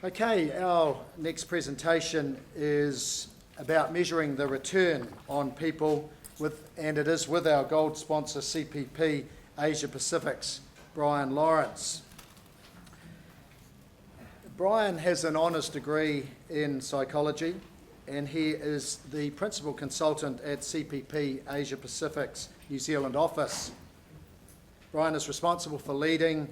Okay, our next presentation is about measuring the return on people and it is with our gold sponsor CPP Asia Pacific's Brian Lawrence. Brian has an honours degree in psychology and he is the principal consultant at CPP Asia Pacific's New Zealand office. Brian is responsible for leading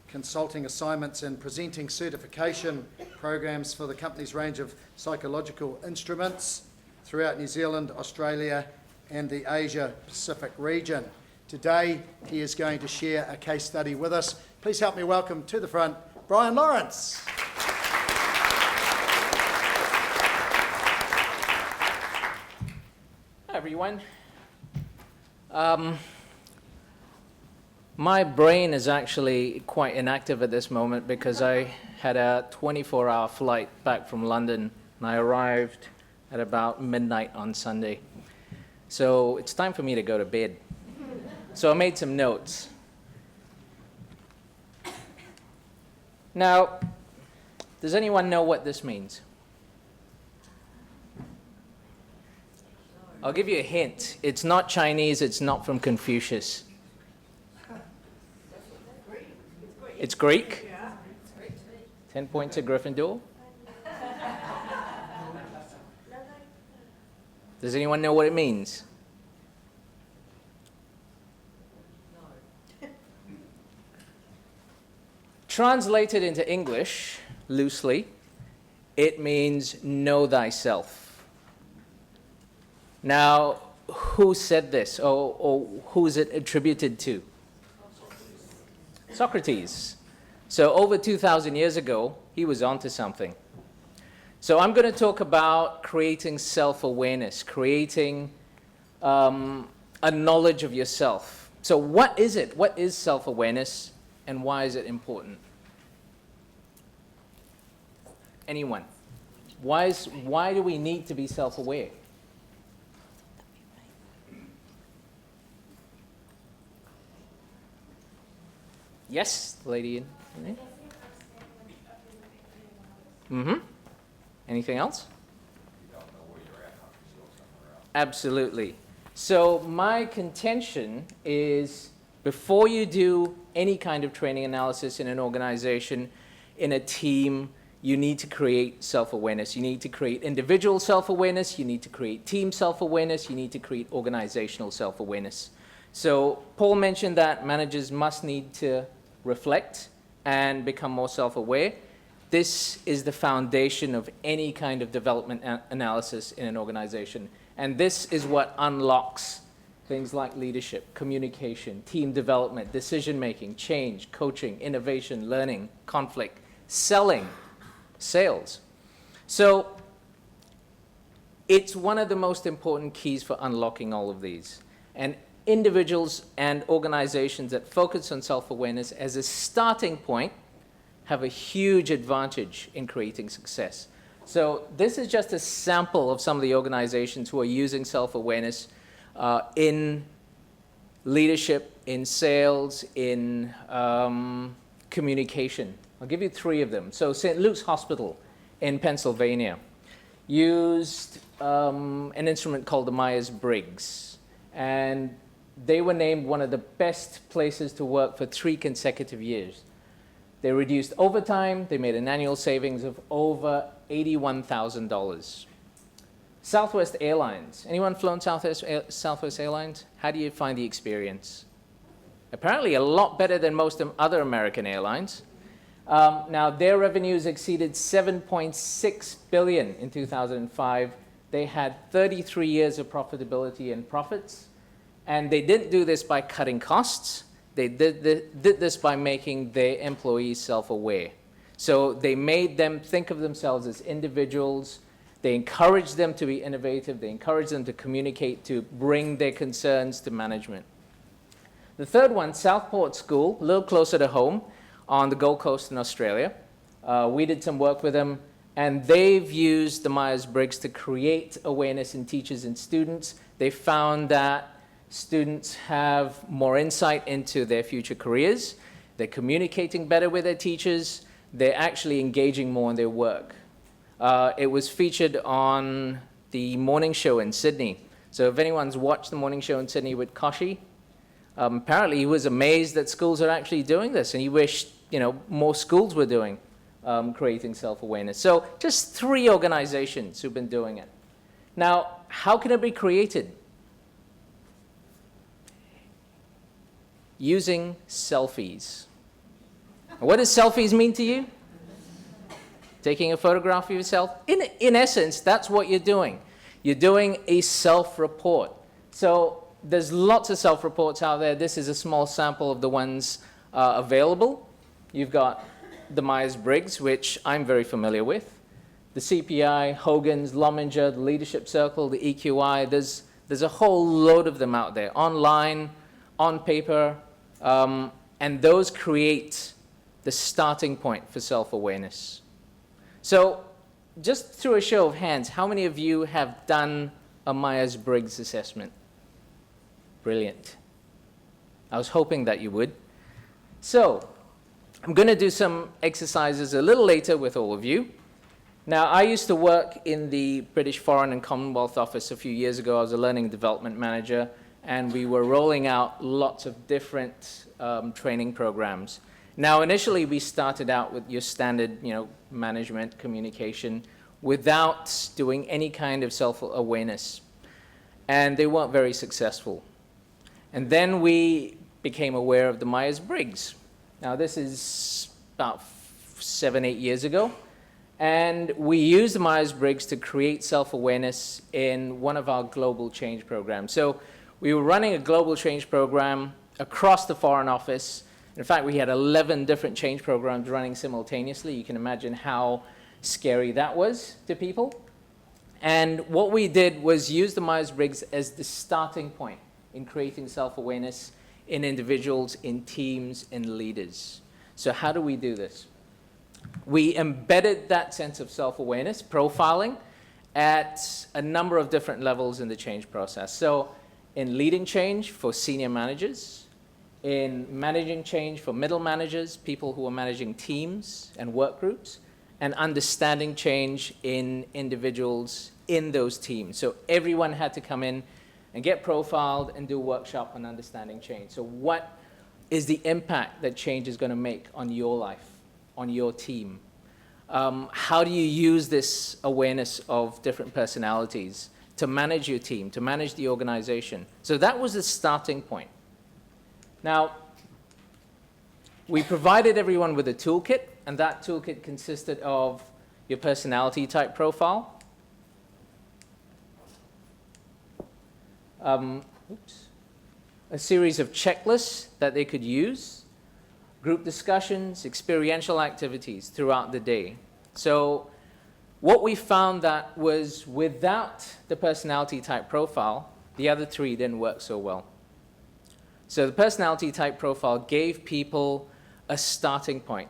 consulting assignments and presenting certification programs for the company's range of psychological instruments throughout New Zealand, Australia and the Asia Pacific region. Today he is going to share a case study with us. Please help me welcome to the front Brian Lawrence. Hi everyone. My brain is actually quite inactive at this moment because I had a 24-hour flight back from London and I arrived at about midnight on Sunday. So it's time for me to go to bed. So I made some notes. Now, does anyone know what this means? I'll give you a hint. It's not Chinese, it's not from Confucius. It's Greek? 10 points to Gryffindor. Does anyone know what it means? Translated into English, loosely, it means know thyself. Now, who said this, or who is it attributed to? Socrates. So over 2,000 years ago, he was onto something. So I'm going to talk about creating self-awareness, creating a knowledge of yourself. So what is it? What is self-awareness and why is it important? Anyone? Why do we need to be self-aware? Yes, lady. Anything else? Absolutely. So my contention is before you do any kind of training analysis in an organization, in a team, you need to create self-awareness. You need to create individual self-awareness. You need to create team self-awareness. You need to create organizational self-awareness. So Paul mentioned that managers must need to reflect and become more self-aware. This is the foundation of any kind of development analysis in an organization. And this is what unlocks things like leadership, communication, team development, decision-making, change, coaching, innovation, learning, conflict, selling, sales. So it's one of the most important keys for unlocking all of these. And individuals and organizations that focus on self-awareness as a starting point have a huge advantage in creating success. So this is just a sample of some of the organizations who are using self-awareness in leadership, in sales, in communication. I'll give you 3 of them. So St. Luke's Hospital in Pennsylvania used an instrument called the Myers-Briggs, and they were named one of the best places to work for 3 consecutive years. They reduced overtime. They made an annual savings of over $81,000. Southwest Airlines. Anyone flown Southwest Airlines? How do you find the experience? Apparently a lot better than most other American airlines. Now their revenues exceeded $7.6 billion in 2005. They had 33 years of profitability and profits. And they didn't do this by cutting costs. They did this by making their employees self-aware. So they made them think of themselves as individuals. They encouraged them to be innovative. They encouraged them to communicate, to bring their concerns to management. The third one, Southport School, a little closer to home on the Gold Coast in Australia. We did some work with them, and they've used the Myers-Briggs to create awareness in teachers and students. They found that students have more insight into their future careers. They're communicating better with their teachers. they're actually engaging more in their work. It was featured on the morning show in Sydney. So if anyone's watched the morning show in Sydney with Koshi, apparently he was amazed that schools are actually doing this, and he wished, more schools were doing creating self-awareness. So just 3 organizations who've been doing it. Now, how can it be created? Using selfies. What does selfies mean to you? Taking a photograph of yourself? In essence, that's what you're doing. You're doing a self-report. So there's lots of self-reports out there. This is a small sample of the ones available. You've got the Myers-Briggs, which I'm very familiar with, the CPI, Hogan's, Lominger, the Leadership Circle, the EQI. There's a whole load of them out there, online, on paper, and those create the starting point for self-awareness. So just through a show of hands, how many of you have done a Myers-Briggs assessment? Brilliant. I was hoping that you would. So I'm going to do some exercises a little later with all of you. Now, I used to work in the British Foreign and Commonwealth Office a few years ago. I was a learning development manager, and we were rolling out lots of different training programs. Now, initially, we started out with your standard, management, communication, without doing any kind of self-awareness. And they weren't very successful. And then we became aware of the Myers-Briggs. Now, this is about 7, 8 years ago. And we used the Myers-Briggs to create self-awareness in one of our global change programs. So we were running a global change program across the Foreign Office. In fact, we had 11 different change programs running simultaneously. You can imagine how scary that was to people. And what we did was use the Myers-Briggs as the starting point in creating self-awareness in individuals, in teams, in leaders. So how do we do this? We embedded that sense of self-awareness, profiling, at a number of different levels in the change process. So in leading change for senior managers, in managing change for middle managers, people who are managing teams and work groups, and understanding change in individuals in those teams. So everyone had to come in and get profiled and do a workshop on understanding change. So what is the impact that change is going to make on your life, on your team? How do you use this awareness of different personalities to manage your team, to manage the organization? So that was the starting point. Now, we provided everyone with a toolkit, and that toolkit consisted of your personality type profile, a series of checklists that they could use, group discussions, experiential activities throughout the day. So what we found that was without the personality type profile, the other 3 didn't work so well. So the personality type profile gave people a starting point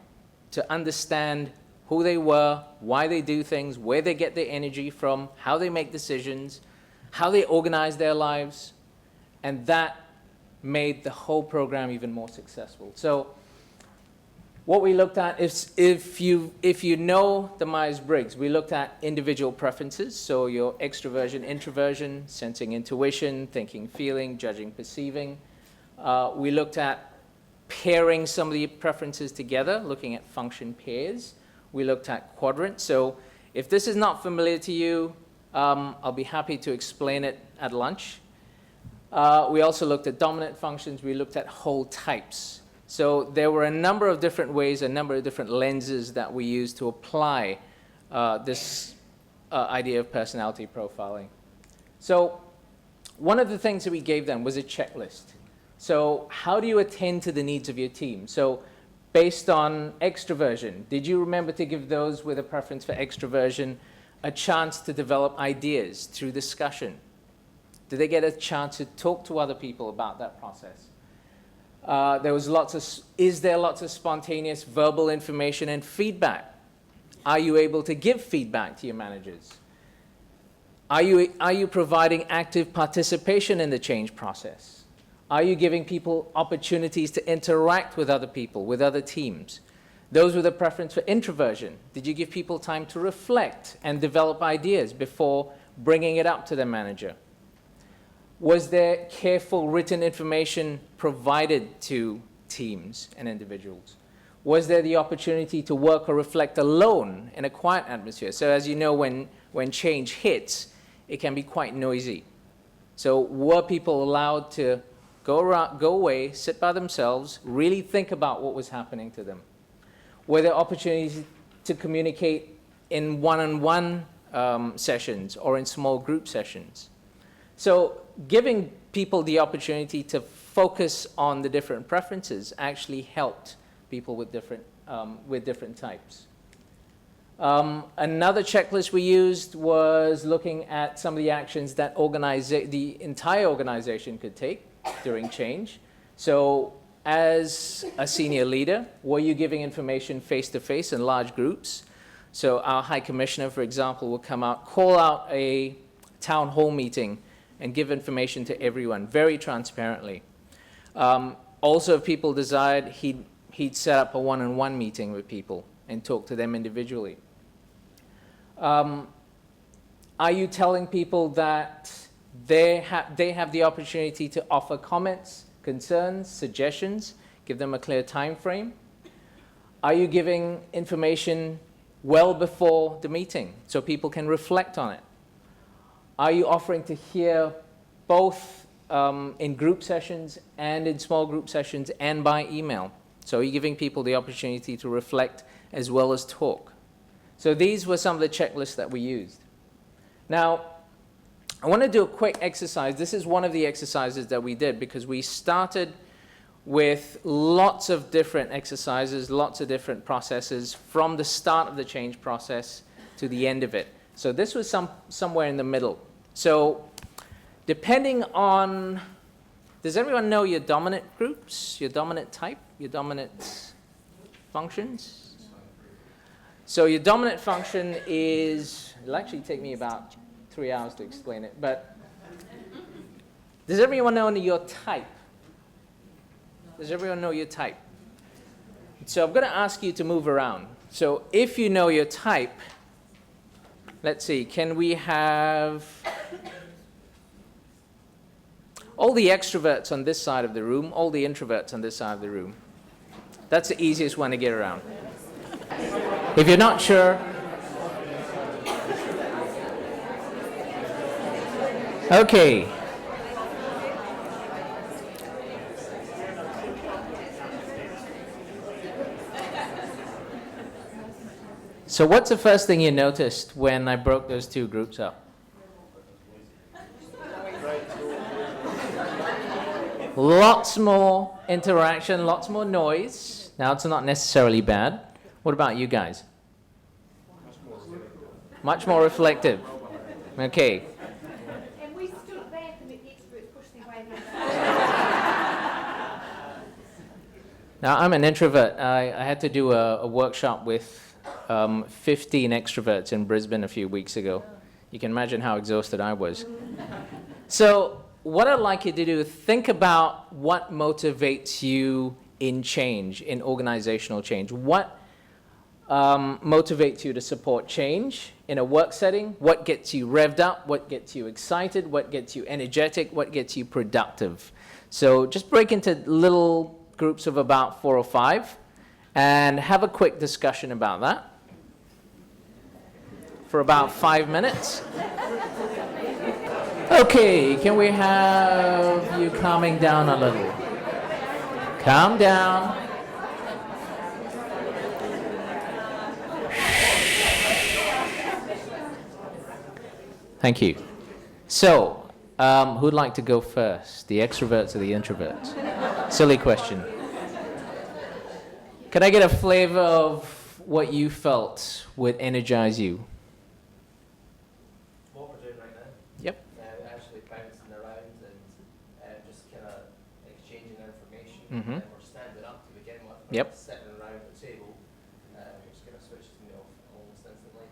to understand who they were, why they do things, where they get their energy from, how they make decisions, how they organize their lives, and that made the whole program even more successful. So what we looked at is, if you know the Myers-Briggs, we looked at individual preferences, so your extroversion, introversion, sensing, intuition, thinking, feeling, judging, perceiving. We looked at pairing some of the preferences together, looking at function pairs. We looked at quadrants. So if this is not familiar to you, I'll be happy to explain it at lunch. We also looked at dominant functions. We looked at whole types. So there were a number of different ways, a number of different lenses that we used to apply this idea of personality profiling. So one of the things that we gave them was a checklist. So how do you attend to the needs of your team? So based on extroversion, did you remember to give those with a preference for extroversion a chance to develop ideas through discussion? Did they get a chance to talk to other people about that process? Is there lots of spontaneous verbal information and feedback? Are you able to give feedback to your managers? Are you providing active participation in the change process? Are you giving people opportunities to interact with other people, with other teams? Those with a preference for introversion, did you give people time to reflect and develop ideas before bringing it up to their manager? Was there careful written information provided to teams and individuals? Was there the opportunity to work or reflect alone in a quiet atmosphere? So as you know, when change hits, it can be quite noisy. So were people allowed to go away, sit by themselves, really think about what was happening to them? Were there opportunities to communicate in one-on-one sessions or in small group sessions? So giving people the opportunity to focus on the different preferences actually helped people with different types. Another checklist we used was looking at some of the actions that the entire organization could take during change. So as a senior leader, were you giving information face-to-face in large groups? So our High Commissioner, for example, will come out, call out a town hall meeting and give information to everyone very transparently. Also, if people desired, he'd set up a one-on-one meeting with people and talk to them individually. Are you telling people that they have the opportunity to offer comments, concerns, suggestions, give them a clear time frame? Are you giving information well before the meeting so people can reflect on it? Are you offering to hear both in group sessions and in small group sessions and by email? So are you giving people the opportunity to reflect as well as talk? So these were some of the checklists that we used. Now, I want to do a quick exercise. This is one of the exercises that we did because we started with lots of different exercises, lots of different processes from the start of the change process to the end of it. So this was somewhere in the middle. So depending on, does everyone know your dominant groups, your dominant type, your dominant functions? So your dominant function is, it'll actually take me about 3 hours to explain it, but does everyone know your type? Does everyone know your type? So I'm going to ask you to move around. So if you know your type, let's see, can we have all the extroverts on this side of the room, all the introverts on this side of the room? That's the easiest one to get around. If you're not sure, okay. So what's the first thing you noticed when I broke those two groups up? Lots more interaction, lots more noise. Now, it's not necessarily bad. What about you guys? Much more reflective. Okay. And we stood back and the experts pushed their way against Now, I'm an introvert. I had to do a workshop with 15 extroverts in Brisbane a few weeks ago. You can imagine how exhausted I was. So what I'd like you to do is think about what motivates you in change, in organizational change. What motivates you to support change in a work setting? What gets you revved up? What gets you excited? What gets you energetic? What gets you productive? So just break into little groups of about 4 or 5 and have a quick discussion about that for about 5 minutes. Okay, can we have you calming down a little? Calm down. Thank you. So, who'd like to go first? The extroverts or the introverts? Silly question. Can I get a flavor of what you felt would energize you? What we're doing right now? Yep. Actually bouncing around and just kind of exchanging information. Mhm. And we're standing up to begin with. Yep. Sitting around the table, which kind of switches me off almost instantly.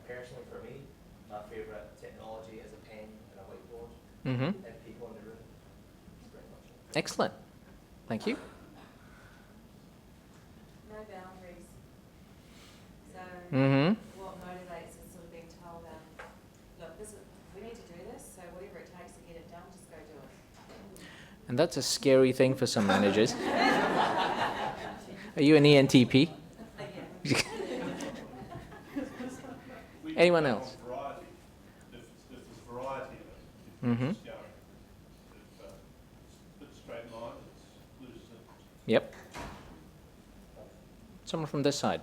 Personally, for me, my favourite technology is a pen and a whiteboard Mm-hmm. and people in the room. That's pretty much it. Excellent. Thank you. no boundaries. Mm-hmm. what motivates is sort of being told, look, we need to do this, so whatever it takes to get it done, just go do it. And that's a scary thing for some managers. Are you an ENTP? Anyone else? Variety. If there's variety of it, if Mm-hmm. it's going, if it's straight line, it's loses it. Yep. Someone from this side.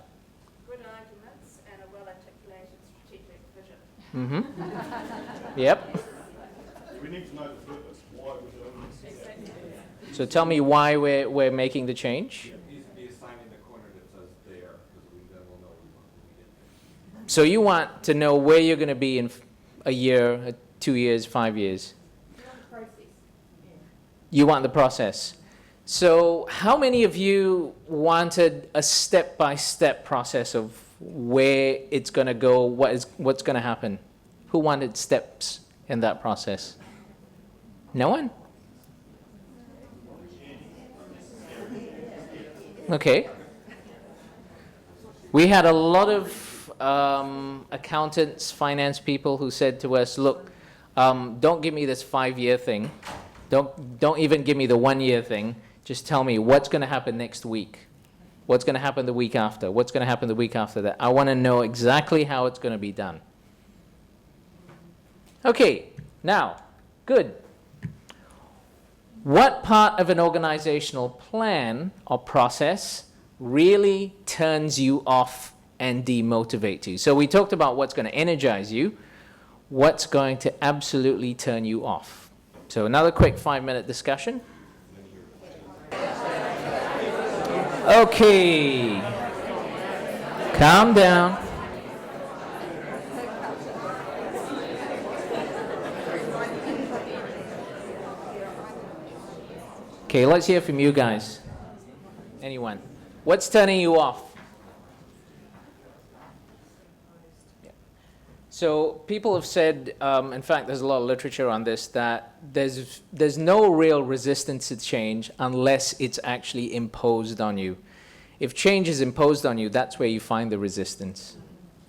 Good arguments and a well-articulated strategic vision. Mm-hmm. Yep. We need to know the purpose, why we're doing this. So tell me why we're making the change. Needs to be a sign in the corner that says there, because we then will know when we get there. So you want to know where you're going to be in a year, 2 years, 5 years. Process. You want the process. So how many of you wanted a step-by-step process of where it's going to go, what's going to happen? Who wanted steps in that process? No one? Okay. We had a lot of accountants, finance people who said to us, look, don't give me this 5-year thing. Don't even give me the 1-year thing. Just tell me what's going to happen next week. What's going to happen the week after? What's going to happen the week after that? I want to know exactly how it's going to be done. Okay, now, good. What part of an organizational plan or process really turns you off and demotivates you? So we talked about what's going to energize you. What's going to absolutely turn you off? So another quick 5-minute discussion. Okay. Calm down. Okay, let's hear from you guys. Anyone? What's turning you off? Yeah. So people have said, in fact, there's a lot of literature on this, that there's no real resistance to change unless it's actually imposed on you. If change is imposed on you, that's where you find the resistance.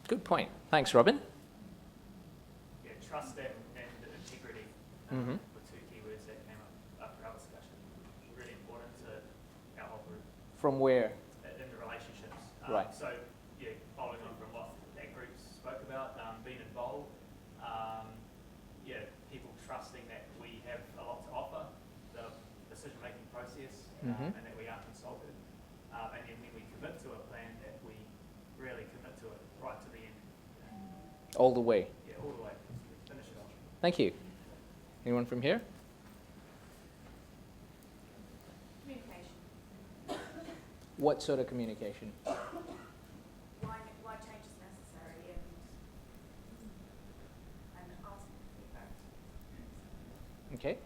Good point. Thanks, Robin. Yeah, trust and integrity Mm-hmm. were two key words that came up for our discussion. Really important to our whole group From where? in the relationships. Right. So, yeah, following on from what that group spoke about, being involved, people trusting that we have a lot to offer, the decision-making process, Mhm. and that we are consulted. And then when we commit to a plan, that we really commit to it right to the end. All the way. Yeah, all the way. Finish it off. Thank you. Anyone from here? Communication. What sort of communication? Why change is necessary and ask for feedback. Okay.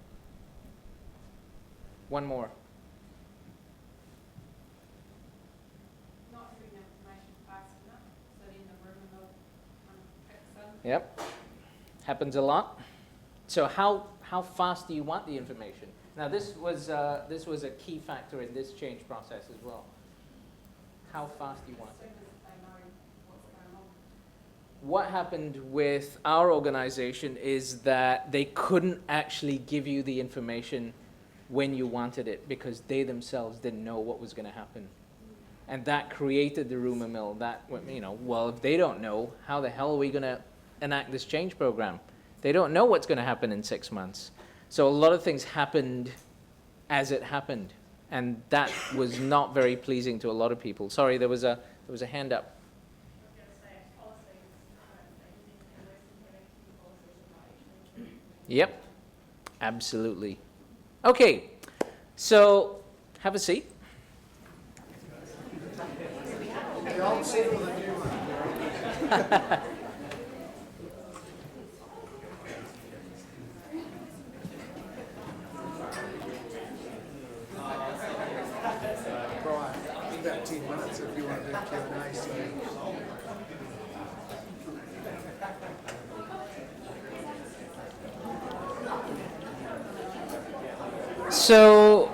One more. Not having information fast enough, so then the room will picks up. Yep. Happens a lot. So how fast do you want the information? Now this was a key factor in this change process as well. How fast do you want As it? soon as they know what's going on. What happened with our organization is that they couldn't actually give you the information when you wanted it because they themselves didn't know what was going to happen. And that created the rumor mill that, well, if they don't know, how the hell are we going to enact this change program? They don't know what's going to happen in 6 months. So a lot of things happened as it happened. And that was not very pleasing to a lot of people. Sorry, there was a hand up. Yep, absolutely. Okay, so have a seat. The old seat or the new one? Brian, it's about 10 minutes if you want to do Q&A. So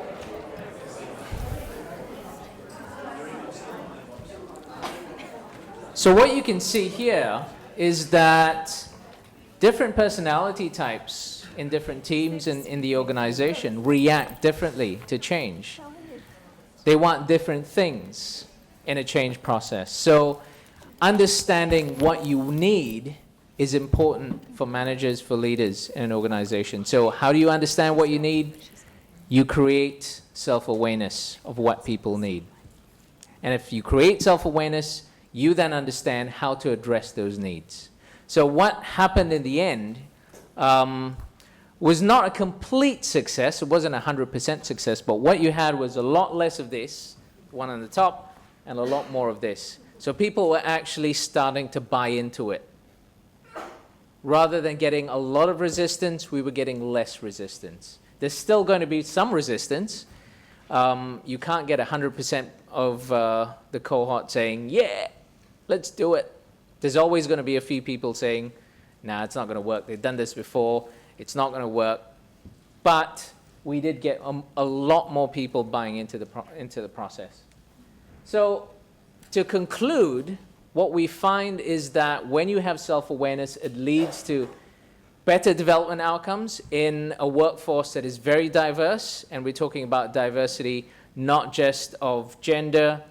So what you can see here is that different personality types in different teams in the organization react differently to change. They want different things in a change process. So understanding what you need is important for managers, for leaders in an organization. So how do you understand what you need? You create self-awareness of what people need. And if you create self-awareness, you then understand how to address those needs. So what happened in the end was not a complete success. It wasn't 100% success, but what you had was a lot less of this, one on the top, and a lot more of this. So people were actually starting to buy into it. Rather than getting a lot of resistance, we were getting less resistance. There's still going to be some resistance. You can't get 100% of the cohort saying, yeah, let's do it. There's always going to be a few people saying, nah, it's not going to work. They've done this before. It's not going to work. But we did get a lot more people buying into the process. So to conclude, what we find is that when you have self-awareness, it leads to better development outcomes in a workforce that is very diverse. And we're talking about diversity not just of gender,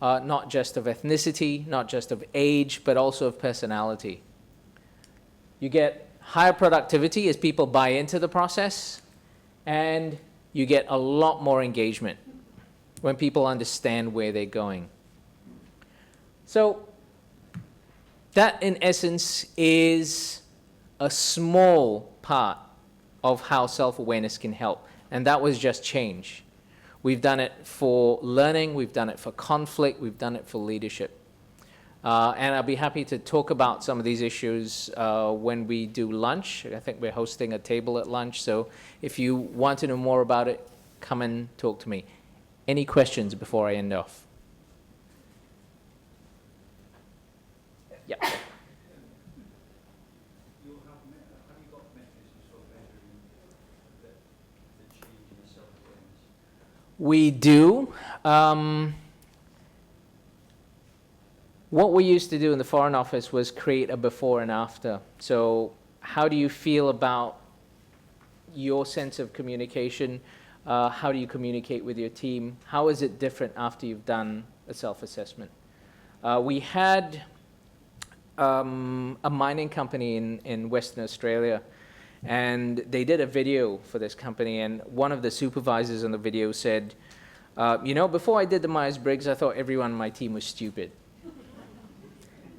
not just of ethnicity, not just of age, but also of personality. You get higher productivity as people buy into the process, and you get a lot more engagement when people understand where they're going. So that, in essence, is a small part of how self-awareness can help, and that was just change. We've done it for learning, we've done it for conflict, we've done it for leadership. And I'll be happy to talk about some of these issues when we do lunch. I think we're hosting a table at lunch, so if you want to know more about it, come and talk to me. Any questions before I end off? Yeah. Have you got mechanisms for measuring the change in the self-awareness? We do. What we used to do in the Foreign Office was create a before and after. So how do you feel about your sense of communication? How do you communicate with your team? How is it different after you've done a self-assessment? We had a mining company in Western Australia, and they did a video for this company, and one of the supervisors on the video said, you know, before I did the Myers-Briggs, I thought everyone on my team was stupid.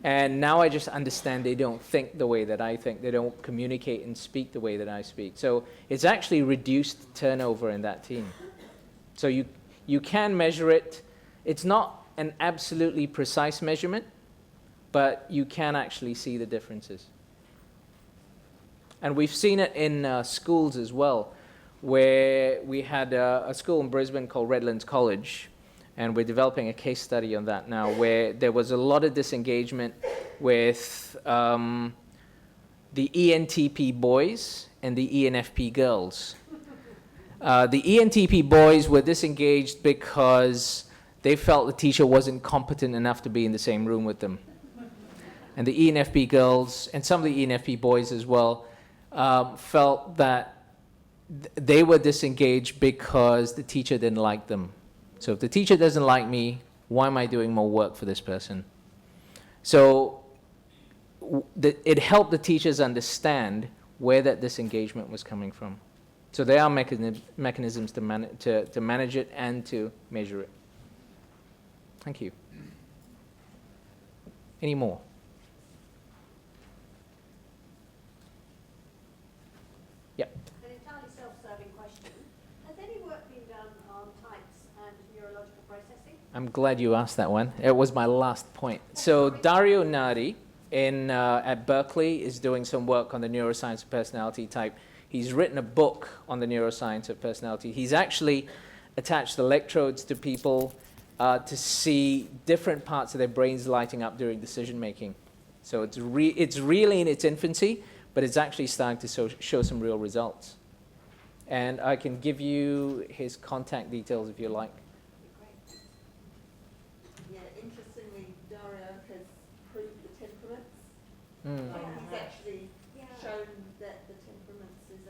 And now I just understand they don't think the way that I think. They don't communicate and speak the way that I speak. So it's actually reduced turnover in that team. So you can measure it. It's not an absolutely precise measurement, but you can actually see the differences. And we've seen it in schools as well, where we had a school in Brisbane called Redlands College, and we're developing a case study on that now, where there was a lot of disengagement with the ENTP boys and the ENFP girls. The ENTP boys were disengaged because they felt the teacher wasn't competent enough to be in the same room with them. And the ENFP girls, and some of the ENFP boys as well, felt that they were disengaged because the teacher didn't like them. So if the teacher doesn't like me, why am I doing more work for this person? So it helped the teachers understand where that disengagement was coming from. So there are mechanisms to manage it and to measure it. Thank you. Any more? Yeah. An entirely self-serving question. Has any work been done on types and neurological processing? I'm glad you asked that one. It was my last point. So Dario Nardi at Berkeley is doing some work on the neuroscience of personality type. He's written a book on the neuroscience of personality. He's actually attached electrodes to people to see different parts of their brains lighting up during decision making. So it's really in its infancy, but it's actually starting to show some real results. And I can give you his contact details if you like. Yeah, interestingly, Dario has Mm. Yeah. He's actually Yeah. shown that the temperaments is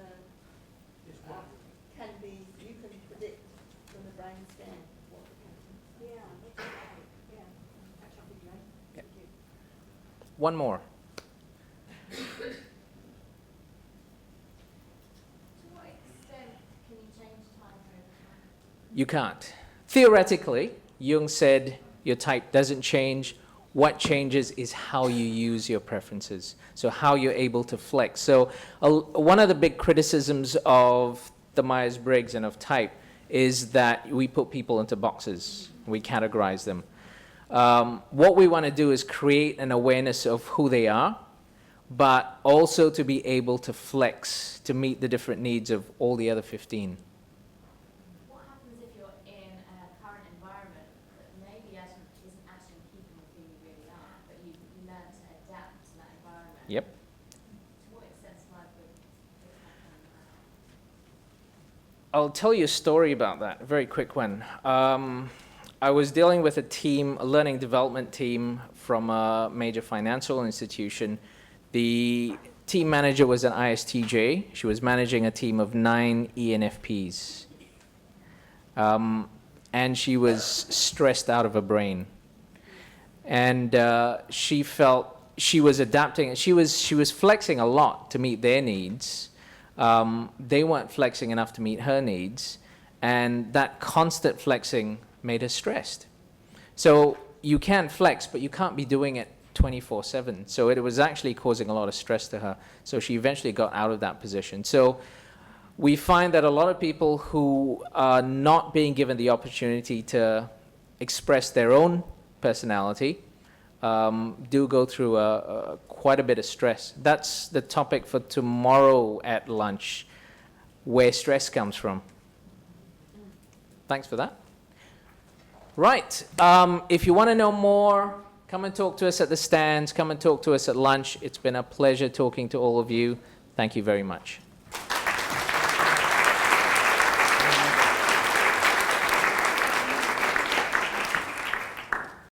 can be, you can predict from the brain scan what the temperaments are. Yeah, that's great, yeah. Catch up with you later. Yep. Thank you. One more. To what extent can you change time over time? You can't. Theoretically, Jung said your type doesn't change. What changes is how you use your preferences, so how you're able to flex. So one of the big criticisms of the Myers-Briggs and of type is that we put people into boxes. We categorize them. What we want to do is create an awareness of who they are, but also to be able to flex to meet the different needs of all the other 15. What happens if you're in a current environment that maybe isn't actually keeping with who you really are, but you learn to adapt to that environment? Yep. To what extent life would happen now? I'll tell you a story about that, a very quick one. I was dealing with a team, a learning development team from a major financial institution. The team manager was an ISTJ. She was managing a team of 9 ENFPs. And she was stressed out of her brain. And she felt she was adapting. She was flexing a lot to meet their needs. They weren't flexing enough to meet her needs. And that constant flexing made her stressed. So you can flex, but you can't be doing it 24/7. So it was actually causing a lot of stress to her. So she eventually got out of that position. So we find that a lot of people who are not being given the opportunity to express their own personality do go through quite a bit of stress. That's the topic for tomorrow at lunch, where stress comes from. Thanks for that. Right. If you want to know more, come and talk to us at the stands. Come and talk to us at lunch. It's been a pleasure talking to all of you. Thank you very much.